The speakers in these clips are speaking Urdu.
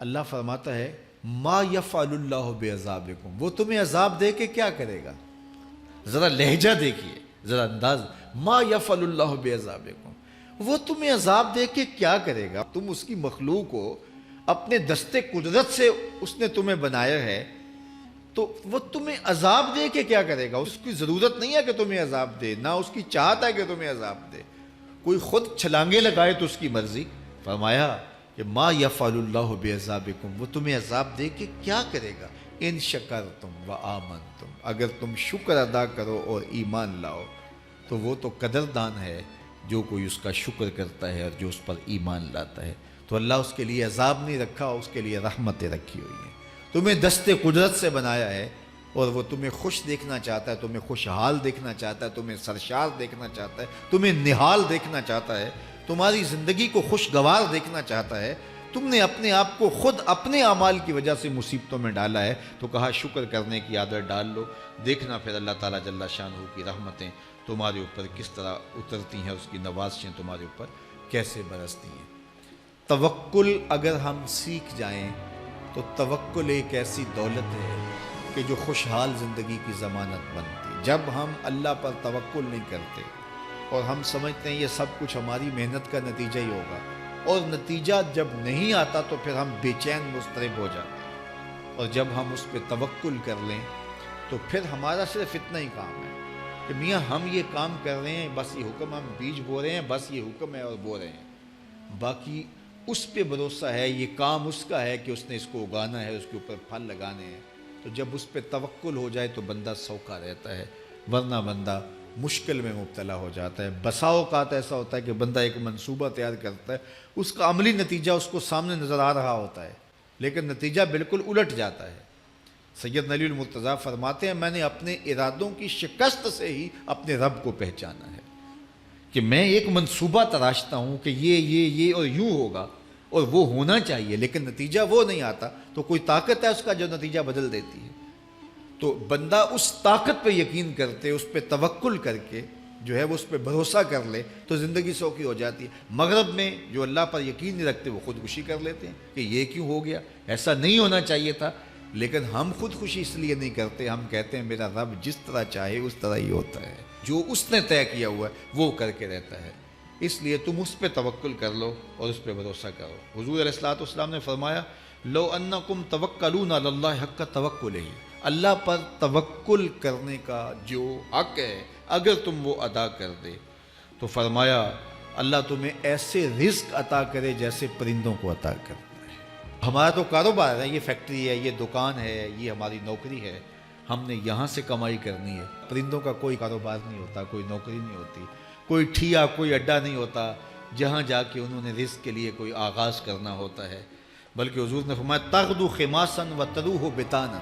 اللہ فرماتا ہے ما یفعل اللہ بعذابکم، وہ تمہیں عذاب دے کے کیا کرے گا؟ ذرا لہجہ دیکھیے، ذرا انداز، ما یفعل اللہ بعذابکم، وہ تمہیں عذاب دے کے کیا کرے گا؟ تم اس کی مخلوق ہو، اپنے دستے قدرت سے اس نے تمہیں بنایا ہے، تو وہ تمہیں عذاب دے کے کیا کرے گا؟ اس کی ضرورت نہیں ہے کہ تمہیں عذاب دے، نہ اس کی چاہت ہے کہ تمہیں عذاب دے، کوئی خود چھلانگے لگائے تو اس کی مرضی۔ فرمایا کہ ما یفعل اللہ بعذابکم، وہ تمہیں عذاب دے کے کیا کرے گا؟ ان شکرتم و آمنتم، اگر تم شکر ادا کرو اور ایمان لاؤ تو وہ تو قدردان ہے جو کوئی اس کا شکر کرتا ہے اور جو اس پر ایمان لاتا ہے۔ تو اللہ اس کے لیے عذاب نہیں رکھا، اس کے لیے رحمتیں رکھی ہوئی ہیں۔ تمہیں دستے قدرت سے بنایا ہے اور وہ تمہیں خوش دیکھنا چاہتا ہے، تمہیں خوشحال دیکھنا چاہتا ہے، تمہیں سرشار دیکھنا چاہتا ہے، تمہیں نہال دیکھنا چاہتا ہے، تمہاری زندگی کو خوشگوار دیکھنا چاہتا ہے۔ تم نے اپنے آپ کو خود اپنے اعمال کی وجہ سے مصیبتوں میں ڈالا ہے، تو کہا شکر کرنے کی عادت ڈال لو، دیکھنا پھر اللہ تعالیٰ جل شانہ کی رحمتیں تمہارے اوپر کس طرح اترتی ہیں، اس کی نوازشیں تمہارے اوپر کیسے برستی ہیں۔ توکل اگر ہم سیکھ جائیں تو توکل ایک ایسی دولت ہے کہ جو خوشحال زندگی کی ضمانت بنتی۔ جب ہم اللہ پر توکل نہیں کرتے اور ہم سمجھتے ہیں یہ سب کچھ ہماری محنت کا نتیجہ ہی ہوگا، اور نتیجہ جب نہیں آتا تو پھر ہم بے چین مضطرب ہو جاتے ہیں، اور جب ہم اس پہ توکل کر لیں تو پھر ہمارا صرف اتنا ہی کام ہے کہ میاں ہم یہ کام کر رہے ہیں، بس یہ حکم، ہم بیج بو رہے ہیں، بس یہ حکم ہے اور بو رہے ہیں، باقی اس پہ بھروسہ ہے، یہ کام اس کا ہے کہ اس نے اس کو اگانا ہے، اس کے اوپر پھل لگانے ہیں۔ تو جب اس پہ توکل ہو جائے تو بندہ سوکھا رہتا ہے، ورنہ بندہ مشکل میں مبتلا ہو جاتا ہے۔ بسا اوقات ایسا ہوتا ہے کہ بندہ ایک منصوبہ تیار کرتا ہے، اس کا عملی نتیجہ اس کو سامنے نظر آ رہا ہوتا ہے، لیکن نتیجہ بالکل الٹ جاتا ہے۔ سید علی المرتضیٰ فرماتے ہیں میں نے اپنے ارادوں کی شکست سے ہی اپنے رب کو پہچانا ہے، کہ میں ایک منصوبہ تراشتا ہوں کہ یہ اور یوں ہوگا اور وہ ہونا چاہیے، لیکن نتیجہ وہ نہیں آتا، تو کوئی طاقت ہے اس کا جو نتیجہ بدل دیتی ہے۔ تو بندہ اس طاقت پہ یقین کرتے، اس پہ توکل کر کے جو ہے وہ اس پہ بھروسہ کر لے تو زندگی سوکھی ہو جاتی ہے۔ مغرب میں جو اللہ پر یقین نہیں رکھتے وہ خودکشی کر لیتے ہیں کہ یہ کیوں ہو گیا، ایسا نہیں ہونا چاہیے تھا، لیکن ہم خودکشی اس لیے نہیں کرتے، ہم کہتے ہیں میرا رب جس طرح چاہے اس طرح ہی ہوتا ہے، جو اس نے طے کیا ہوا ہے وہ کر کے رہتا ہے۔ اس لیے تم اس پہ توکل کر لو اور اس پہ بھروسہ کرو۔ حضور علیہ الصلوۃ والسلام نے فرمایا لو انکم توکلون علی اللہ حق توکلہ، اللہ پر توکل کرنے کا جو حق ہے اگر تم وہ ادا کر دے تو فرمایا اللہ تمہیں ایسے رزق عطا کرے جیسے پرندوں کو عطا کرتا ہے۔ ہمارا تو کاروبار ہے، یہ فیکٹری ہے، یہ دکان ہے، یہ ہماری نوکری ہے، ہم نے یہاں سے کمائی کرنی ہے۔ پرندوں کا کوئی کاروبار نہیں ہوتا، کوئی نوکری نہیں ہوتی، کوئی ٹھیا، کوئی اڈا نہیں ہوتا جہاں جا کے انہوں نے رزق کے لیے کوئی آغاز کرنا ہوتا ہے، بلکہ حضور نے فرمایا تغدو خماسا و تروح بطانا،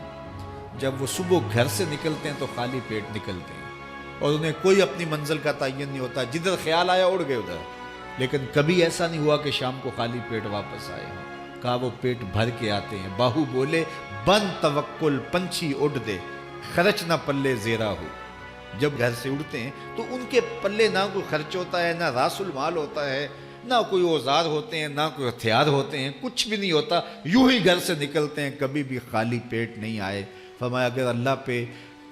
جب وہ صبح گھر سے نکلتے ہیں تو خالی پیٹ نکلتے ہیں اور انہیں کوئی اپنی منزل کا تعین نہیں ہوتا، جدھر خیال آیا اڑ گئے ادھر، لیکن کبھی ایسا نہیں ہوا کہ شام کو خالی پیٹ واپس آئے ہوں، کہا وہ پیٹ بھر کے آتے ہیں۔ باہو بولے بن توکل پنچھی اڑ دے، خرچ نہ پلے زیرا ہو، جب گھر سے اڑتے ہیں تو ان کے پلے نہ کوئی خرچ ہوتا ہے، نہ راس المال ہوتا ہے، نہ کوئی اوزار ہوتے ہیں، نہ کوئی ہتھیار ہوتے ہیں، کچھ بھی نہیں ہوتا، یوں ہی گھر سے نکلتے ہیں، کبھی بھی خالی پیٹ نہیں آئے۔ فرمایا اگر اللہ پہ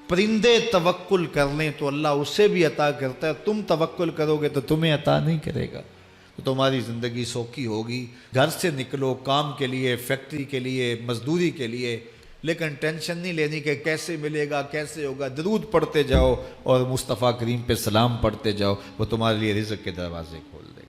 پرندے توکل کر لیں تو اللہ اسے بھی عطا کرتا ہے، تم توکل کرو گے تو تمہیں عطا نہیں کرے گا، تو تمہاری زندگی سوکھی ہوگی۔ گھر سے نکلو کام کے لیے، فیکٹری کے لیے، مزدوری کے لیے، لیکن ٹینشن نہیں لینی کہ کیسے ملے گا، کیسے ہوگا، درود پڑھتے جاؤ اور مصطفیٰ کریم پہ سلام پڑھتے جاؤ، وہ تمہارے لیے رزق کے دروازے کھول دے گا۔